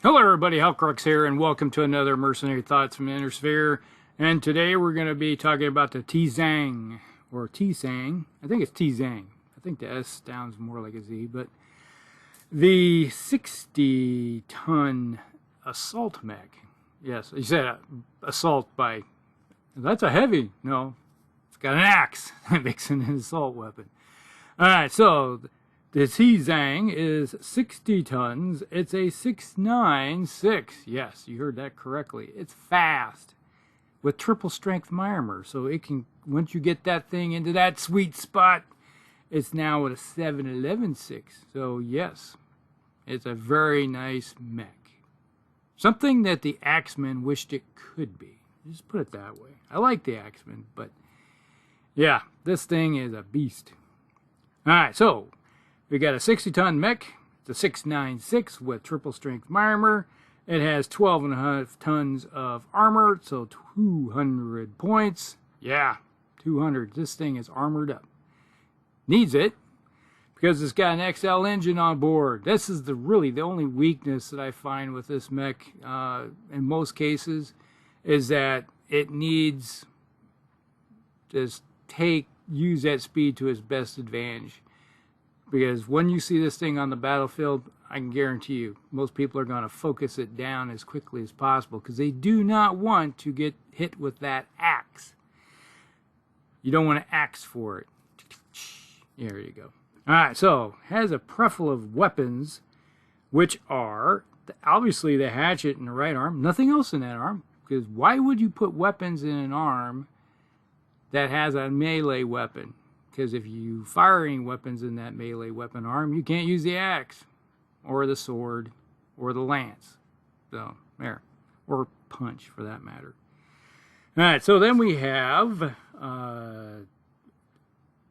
Hello everybody, Halcrux here, and welcome to another Mercenary Thoughts from the Inner Sphere. And today we're going to be talking about the Ti Ts'ang, or Ti Ts'ang. I think it's Ti Ts'ang. I think the S sounds more like a Z, but the 60-ton assault mech. Yes, you said assault by... That's a heavy. No, it's got an axe that makes it an assault weapon. Alright, so... the Ti Ts'ang is 60 tons. It's a 696. Yes, you heard that correctly. It's fast with triple strength armor. So it can, once you get that thing into that sweet spot, it's now at a 711.6. So yes, it's a very nice mech. Something that the Axemen wished it could be. Just put it that way. I like the Axemen, but yeah, this thing is a beast. Alright, so we got a 60-ton mech. It's a 696 with triple strength armor. It has 12.5 tons of armor, so 200 points. Yeah, 200. This thing is armored up. Needs it because it's got an XL engine on board. This is really the only weakness that I find with this mech in most cases is that it needs to use that speed to its best advantage. Because when you see this thing on the battlefield, I can guarantee you, most people are going to focus it down as quickly as possible because they do not want to get hit with that axe. You don't want to axe for it. There you go. Alright, so has a preful of weapons, which are obviously the hatchet and the right arm. Nothing else in that arm. Because why would you put weapons in an arm that has a melee weapon? Because if you fire any weapons in that melee weapon arm, you can't use the axe, or the sword, or the lance. So, there. Or punch, for that matter. Alright, so then we have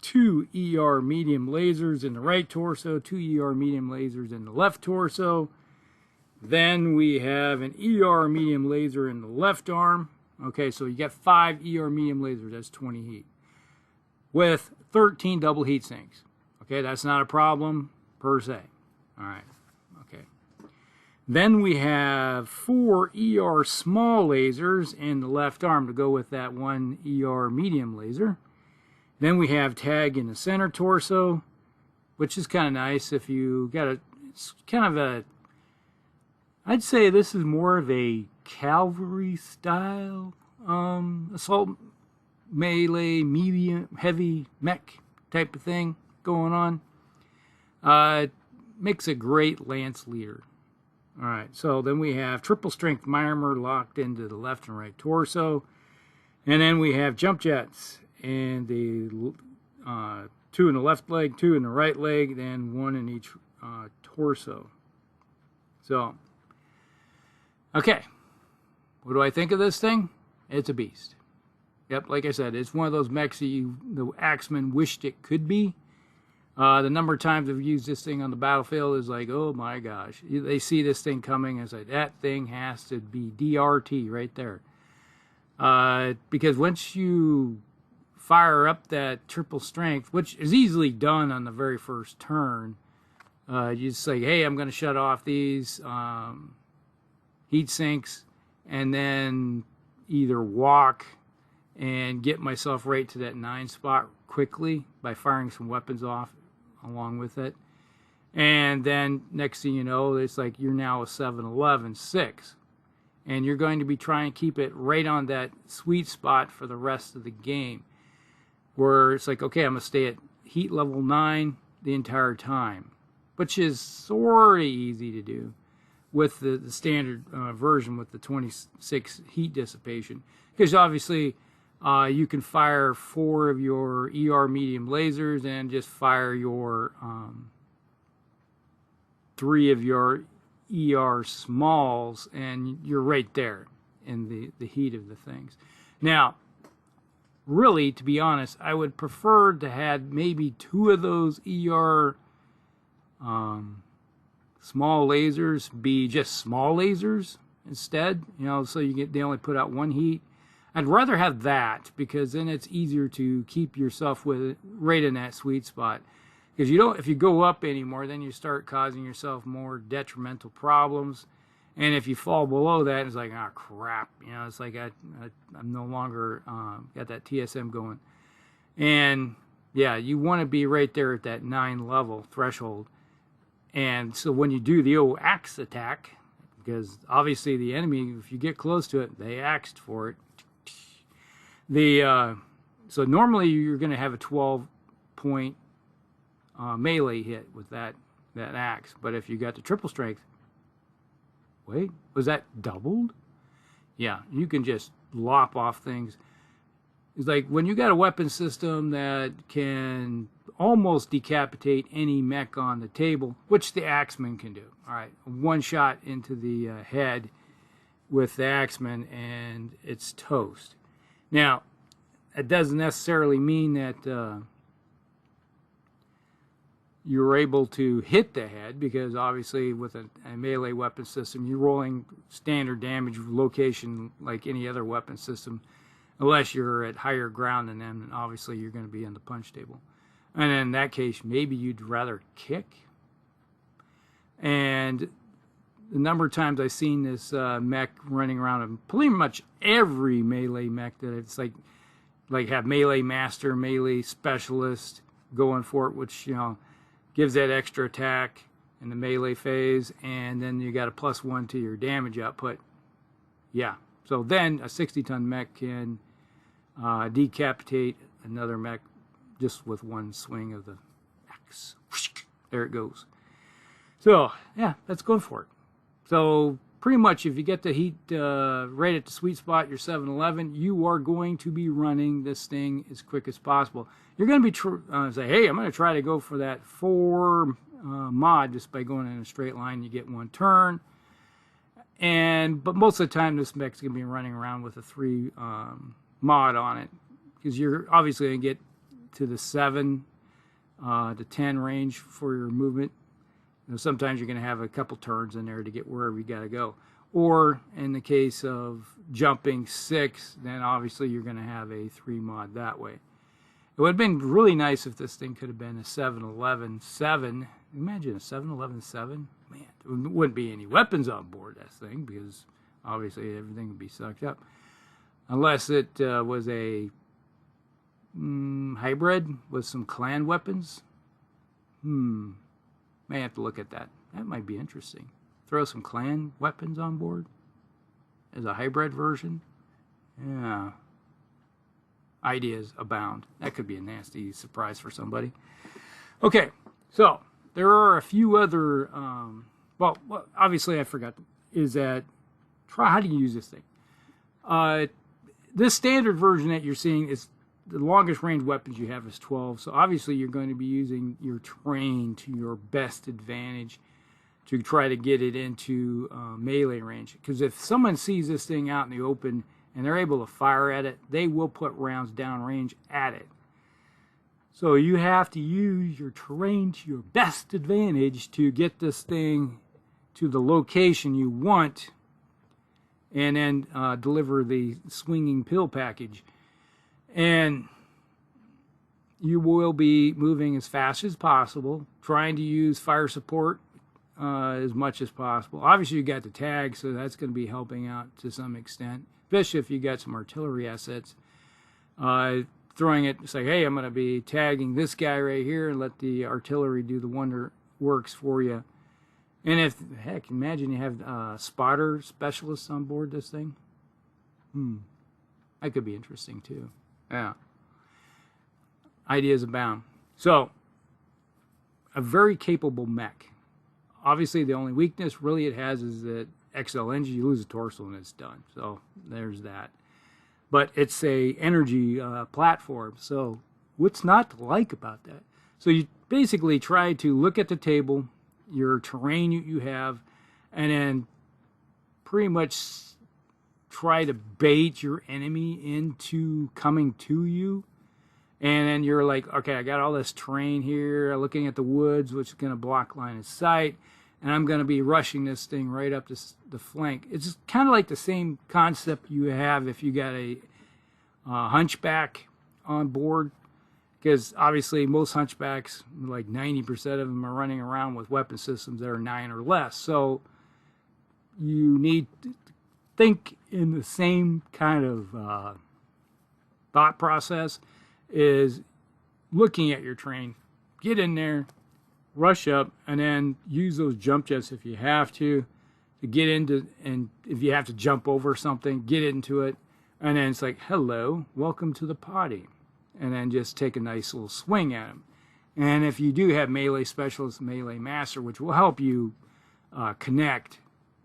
2 ER medium lasers in the right torso, 2 ER medium lasers in the left torso. Then we have an ER medium laser in the left arm. Okay, so you got 5 ER medium lasers, that's 20 heat. With 13 double heat sinks. Okay, that's not a problem per se. Alright, okay. Then we have 4 ER small lasers in the left arm to go with that 1 ER medium laser. Then we have tag in the center torso, which is kind of nice if you got a, it's kind of a, I'd say this is more of a cavalry style assault melee, medium, heavy mech type of thing going on. Makes a great lance leader. Alright, so then we have triple strength armor locked into the left and right torso. And then we have jump jets. And the 2 in the left leg, 2 in the right leg, then 1 in each torso. So, okay. What do I think of this thing? It's a beast. Yep, like I said, it's one of those mechs that the Axemen wished it could be. The number of times I've used this thing on the battlefield is like, oh my gosh. They see this thing coming and say, that thing has to be DRT right there. Because once you fire up that triple strength, which is easily done on the very first turn, you just say, hey, I'm going to shut off these heat sinks and then either walk and get myself right to that 9 spot quickly by firing some weapons off along with it. And then next thing you know, it's like you're now a 7-11-6. And you're going to be trying to keep it right on that sweet spot for the rest of the game. Where it's like, okay, I'm going to stay at heat level 9 the entire time. Which is sort of easy to do with the standard version with the 26 heat dissipation. Because obviously you can fire 4 of your ER medium lasers and just fire your 3 of your ER smalls, and you're right there in the heat of the things. Now, really, to be honest, I would prefer to have maybe 2 of those ER small lasers be just small lasers instead, you know, so they only put out 1 heat. I'd rather have that because then it's easier to keep yourself with it right in that sweet spot. Because if you go up anymore, then you start causing yourself more detrimental problems. And if you fall below that, it's like, oh crap, you know, it's like I'm no longer got that TSM going. And yeah, you want to be right there at that 9 level threshold. And so when you do the old axe attack, because obviously the enemy, if you get close to it, they axed for it. So normally you're going to have a 12-point melee hit with that axe. But if you got the triple strength, wait, was that doubled? Yeah, you can just lop off things. It's like when you got a weapon system that can almost decapitate any mech on the table, which the Axeman can do. All right, one shot into the head with the Axeman and it's toast. Now, it doesn't necessarily mean that you're able to hit the head, because obviously with a melee weapon system, you're rolling standard damage location like any other weapon system, unless you're at higher ground than them, and obviously you're going to be on the punch table. And in that case, maybe you'd rather kick. And the number of times I've seen this mech running around in pretty much every melee mech, that it's like have melee master, melee specialist going for it, which, you know, gives that extra attack in the melee phase, and then you got a +1 to your damage output. Yeah, so then a 60-ton mech can decapitate another mech just with one swing of the axe. There it goes. So yeah, that's going for it. So pretty much, if you get the heat right at the sweet spot, your 7-11, you are going to be running this thing as quick as possible. You're going to be say, hey, I'm going to try to go for that 4 mod just by going in a straight line. You get 1 turn. But most of the time, this mech's going to be running around with a 3 mod on it, because you're obviously going to get to the 7 to 10 range for your movement. You know, sometimes you're going to have a couple turns in there to get wherever you got to go. Or in the case of jumping 6, then obviously you're going to have a 3 mod that way. It would have been really nice if this thing could have been a 7-11-7. Imagine a 7-11-7. Man, there wouldn't be any weapons on board that thing, because obviously everything would be sucked up. Unless it was a hybrid with some clan weapons. May have to look at that. That might be interesting. Throw some clan weapons on board as a hybrid version. Yeah. Ideas abound. That could be a nasty surprise for somebody. Okay, so there are a few other, well, obviously I forgot, is that, how do you use this thing? This standard version that you're seeing is the longest range weapons you have is 12. So obviously you're going to be using your terrain to your best advantage to try to get it into melee range. Because if someone sees this thing out in the open and they're able to fire at it, they will put rounds downrange at it. So you have to use your terrain to your best advantage to get this thing to the location you want, and then deliver the swinging pill package. And you will be moving as fast as possible, trying to use fire support as much as possible. Obviously, you got the tag, so that's going to be helping out to some extent, especially if you got some artillery assets. Throwing it, say, hey, I'm going to be tagging this guy right here and let the artillery do the wonder works for you. And if, heck, imagine you have spotter specialists on board this thing. That could be interesting too. Yeah. Ideas abound. So, a very capable mech. Obviously, the only weakness really it has is that XL engine, you lose a torso and it's done. So, there's that. But it's a energy platform. So, what's not to like about that? So, you basically try to look at the table, your terrain you have, and then pretty much try to bait your enemy into coming to you. And then you're like, okay, I got all this terrain here, looking at the woods, which is going to block line of sight, and I'm going to be rushing this thing right up the flank. It's kind of like the same concept you have if you got a hunchback on board, because obviously most hunchbacks, like 90% of them, are running around with weapon systems that are 9 or less. So you need to think in the same kind of thought process, is looking at your train. Get in there, rush up, and then use those jump jets if you have to get into, and if you have to jump over something, get into it, and then it's like, hello, welcome to the party, and then just take a nice little swing at them. And if you do have melee specialist, melee master, which will help you connect,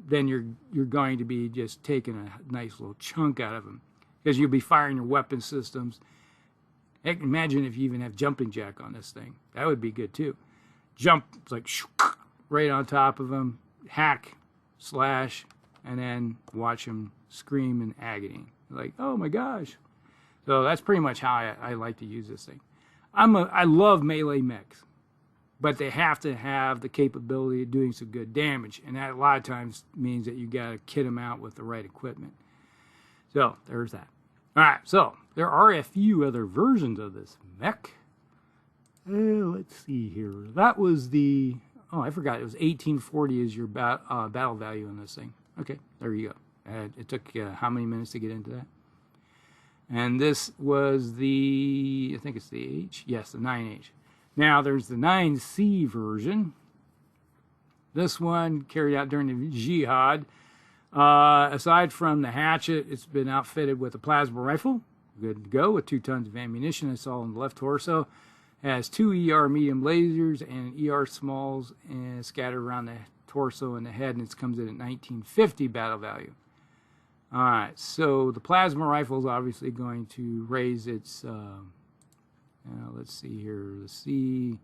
then you're going to be just taking a nice little chunk out of them, because you'll be firing your weapon systems. Heck, imagine if you even have jumping jack on this thing. That would be good too. Jump, it's like right on top of them, hack, slash, and then watch them scream in agony. Like, oh my gosh. So that's pretty much how I like to use this thing. I love melee mechs, but they have to have the capability of doing some good damage, and that a lot of times means that you got to kit them out with the right equipment. So there's that. All right, so there are a few other versions of this mech. Let's see here. That was the, oh, I forgot. It was 1840 is your battle value in this thing. Okay, there you go. It took how many minutes to get into that? And this was the, I think it's the H. Yes, the 9H. Now, there's the 9C version. This one carried out during the Jihad. Aside from the hatchet, it's been outfitted with a plasma rifle. Good to go with 2 tons of ammunition. It's all in the left torso. Has 2 ER medium lasers and ER smalls and scattered around the torso and the head, and it comes in at 1950 battle value. All right, so the plasma rifle is obviously going to raise its, let's see here, the C.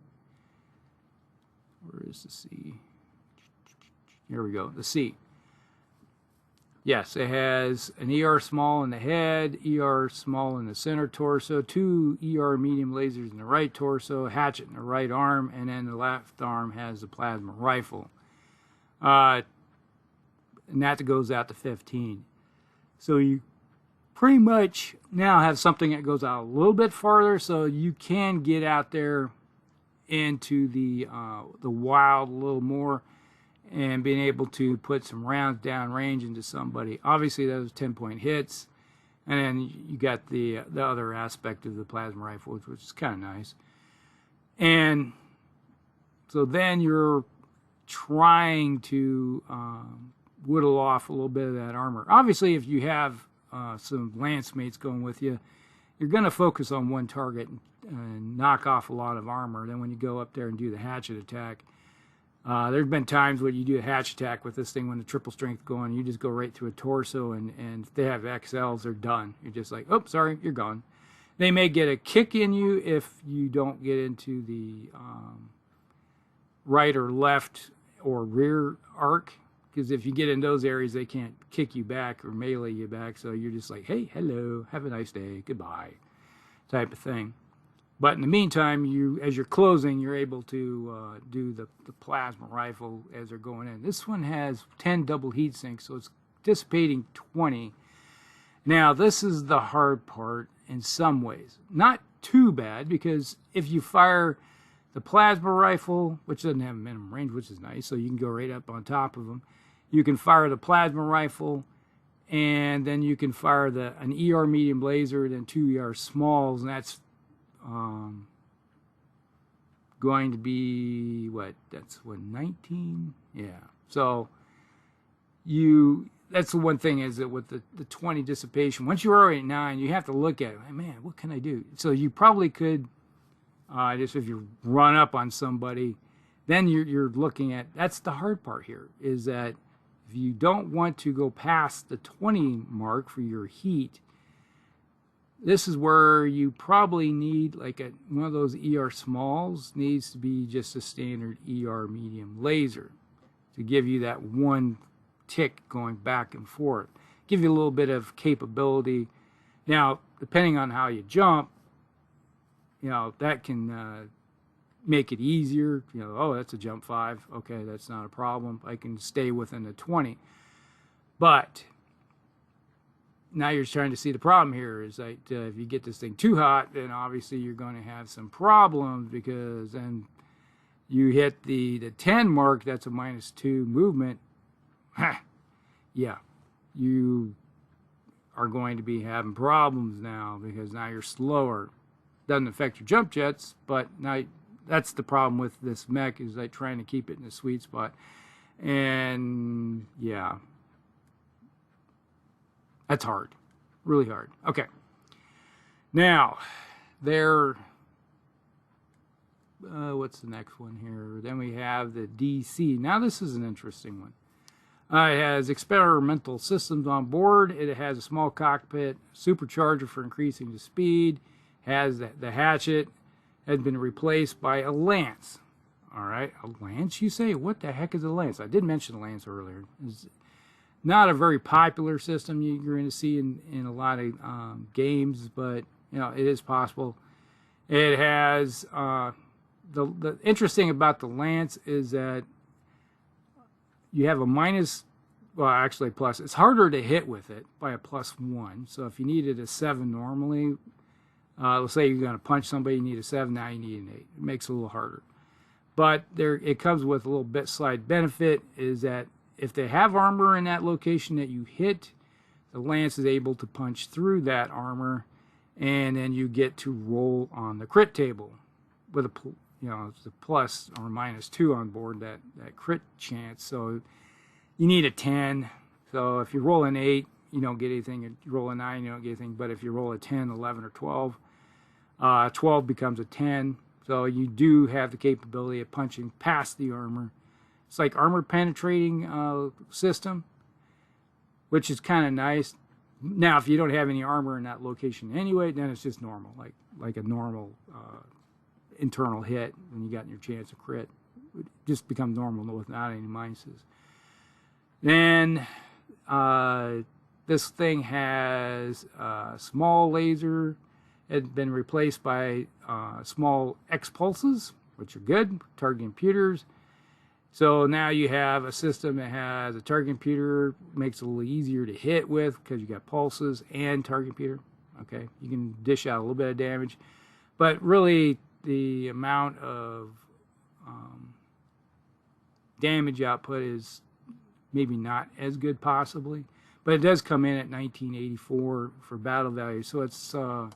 Where is the C? Here we go, the C. Yes, it has an ER small in the head, ER small in the center torso, 2 ER medium lasers in the right torso, hatchet in the right arm, and then the left arm has the plasma rifle. And that goes out to 15. So you pretty much now have something that goes out a little bit farther, so you can get out there into the wild a little more, and being able to put some rounds down range into somebody. Obviously, those 10-point hits, and then you got the other aspect of the plasma rifle, which is kind of nice. And so then you're trying to whittle off a little bit of that armor. Obviously, if you have some lance mates going with you, you're going to focus on one target and knock off a lot of armor. Then when you go up there and do the hatchet attack, there's been times when you do a hatch attack with this thing when the triple strength going, you just go right through a torso, and if they have XLs, they're done. You're just like, oh, sorry, you're gone. They may get a kick in you if you don't get into the right or left or rear arc, because if you get in those areas, they can't kick you back or melee you back, so you're just like, hey, hello, have a nice day, goodbye, type of thing. But in the meantime, as you're closing, you're able to do the plasma rifle as they're going in. This one has 10 double heat sinks, so it's dissipating 20. Now, this is the hard part in some ways. Not too bad, because if you fire the plasma rifle, which doesn't have a minimum range, which is nice, so you can go right up on top of them. You can fire the plasma rifle, and then you can fire an ER medium laser, then 2 ER smalls, and that's going to be what? That's what, 19? Yeah. So that's the one thing, is that with the 20 dissipation, once you're already at 9, you have to look at it. Man, what can I do? So you probably could just, if you run up on somebody, then you're looking at, that's the hard part here, is that if you don't want to go past the 20 mark for your heat, this is where you probably need, like, one of those ER smalls needs to be just a standard ER medium laser to give you that one tick going back and forth. Give you a little bit of capability. Now, depending on how you jump, that can make it easier. Oh, that's a jump 5. Okay, that's not a problem. I can stay within the 20. But now you're trying to see the problem here is that if you get this thing too hot, then obviously you're going to have some problems, because then you hit the 10 mark, that's a -2 movement. yeah, you are going to be having problems now because now you're slower. Doesn't affect your jump jets, but now that's the problem with this mech, is like trying to keep it in the sweet spot. And yeah, that's hard, really hard. Okay, now what's the next one here? Then we have the DC. Now this is an interesting one. It has experimental systems on board. It has a small cockpit, supercharger for increasing the speed, has the hatchet, has been replaced by a lance. All right, a lance, you say? What the heck is a lance? I did mention a lance earlier. It's not a very popular system you're going to see in a lot of games, but you know, it is possible. It has the interesting about the lance is that you have a minus, well, actually plus. It's harder to hit with it by a +1. So if you needed a 7 normally, let's say you're going to punch somebody, you need a 7, now you need an 8. It makes it a little harder. But it comes with a little bit slight benefit, is that if they have armor in that location that you hit, the lance is able to punch through that armor, and then you get to roll on the crit table with it's a plus or -2 on board, that crit chance. So you need a 10. So if you roll an 8, you don't get anything. If you roll a 9, you don't get anything. But if you roll a 10, 11, or 12, 12 becomes a 10. So you do have the capability of punching past the armor. It's like armor penetrating system, which is kind of nice. Now, if you don't have any armor in that location anyway, then it's just normal, like a normal internal hit when you got your chance of crit. It just becomes normal without any minuses. Then this thing has a small laser. It's been replaced by small X pulses, which are good, target computers. So now you have a system that has a target computer, makes it a little easier to hit with because you got pulses and target computer. Okay, you can dish out a little bit of damage, but really the amount of damage output is maybe not as good possibly, but it does come in at 1984 for battle value, so it's a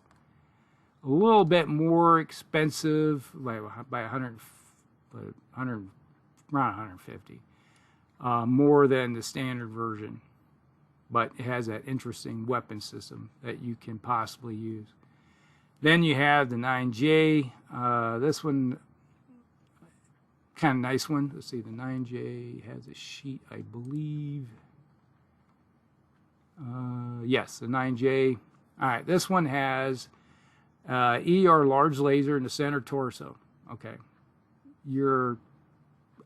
little bit more expensive, by 100, around 150, more than the standard version, but it has that interesting weapon system that you can possibly use. Then you have the 9J. This one, kind of nice one. Let's see, the 9J has a sheet, I believe. Yes, the 9J. All right, this one has ER large laser in the center torso. Okay. Your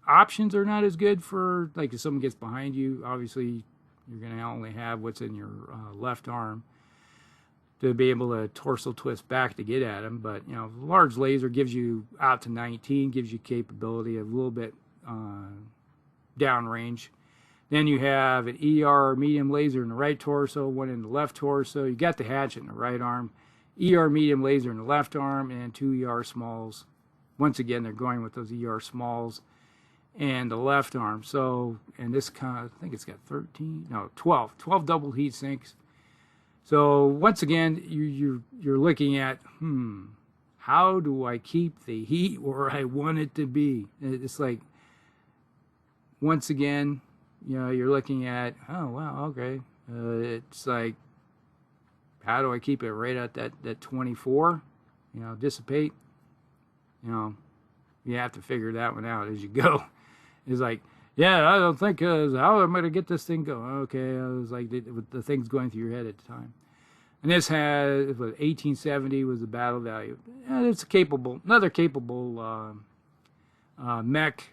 options are not as good for, like, if someone gets behind you, obviously you're going to only have what's in your left arm to be able to torso twist back to get at them. But, you know, large laser gives you out to 19, gives you capability of a little bit downrange. Then you have an ER medium laser in the right torso, one in the left torso. You got the hatchet in the right arm, ER medium laser in the left arm, and 2 ER smalls. Once again, they're going with those ER smalls and the left arm. So, and this kind of, I think it's got 12 double heat sinks. So once again, you're looking at, how do I keep the heat where I want it to be? It's like, once again, you know, you're looking at, oh wow, okay. It's like, how do I keep it right at that 24? You know, dissipate. You know, you have to figure that one out as you go. It's like, yeah, I don't think, how am I going to get this thing going? Okay, I was like, the thing's going through your head at the time. And this has, 1870 was the battle value. And it's another capable mech.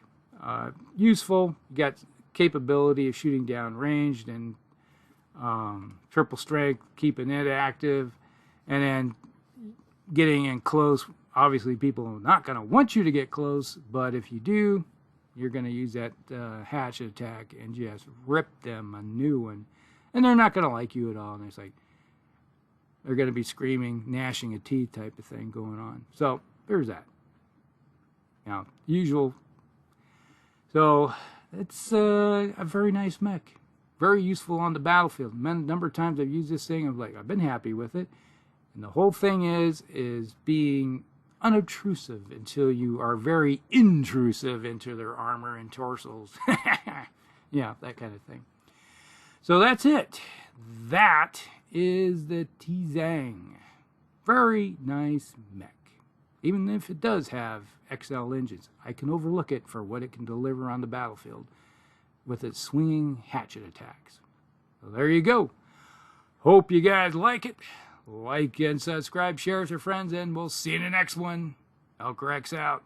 Useful. You got capability of shooting down ranged and triple strength, keeping it active, and then getting in close. Obviously, people are not going to want you to get close, but if you do, you're going to use that hatchet attack and just rip them a new one. And they're not going to like you at all. And it's like, they're going to be screaming, gnashing of teeth type of thing going on. So there's that. Now, usual. So it's a very nice mech. Very useful on the battlefield. A number of times I've used this thing, I've been happy with it. And the whole thing is being unobtrusive until you are very intrusive into their armor and torsos. Yeah, that kind of thing. So that's it. That is the Ti Ts'ang. Very nice mech. Even if it does have XL engines, I can overlook it for what it can deliver on the battlefield with its swinging hatchet attacks. So there you go. Hope you guys like it. Like and subscribe, share with your friends, and we'll see you in the next one. Elcrex out.